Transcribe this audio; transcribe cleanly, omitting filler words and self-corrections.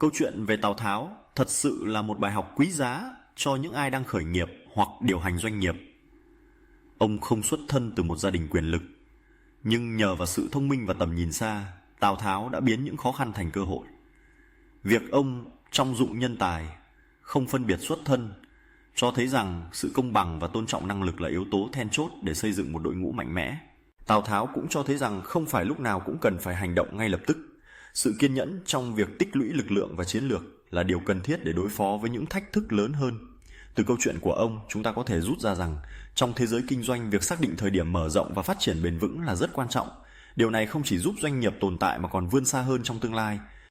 Câu chuyện về Tào Tháo thật sự là một bài học quý giá cho những ai đang khởi nghiệp hoặc điều hành doanh nghiệp. Ông không xuất thân từ một gia đình quyền lực, nhưng nhờ vào sự thông minh và tầm nhìn xa, Tào Tháo đã biến những khó khăn thành cơ hội. Việc ông trọng dụng nhân tài, không phân biệt xuất thân, cho thấy rằng sự công bằng và tôn trọng năng lực là yếu tố then chốt để xây dựng một đội ngũ mạnh mẽ. Tào Tháo cũng cho thấy rằng không phải lúc nào cũng cần phải hành động ngay lập tức. Sự kiên nhẫn trong việc tích lũy lực lượng và chiến lược là điều cần thiết để đối phó với những thách thức lớn hơn. Từ câu chuyện của ông, chúng ta có thể rút ra rằng trong thế giới kinh doanh, việc xác định thời điểm mở rộng và phát triển bền vững là rất quan trọng. Điều này không chỉ giúp doanh nghiệp tồn tại mà còn vươn xa hơn trong tương lai.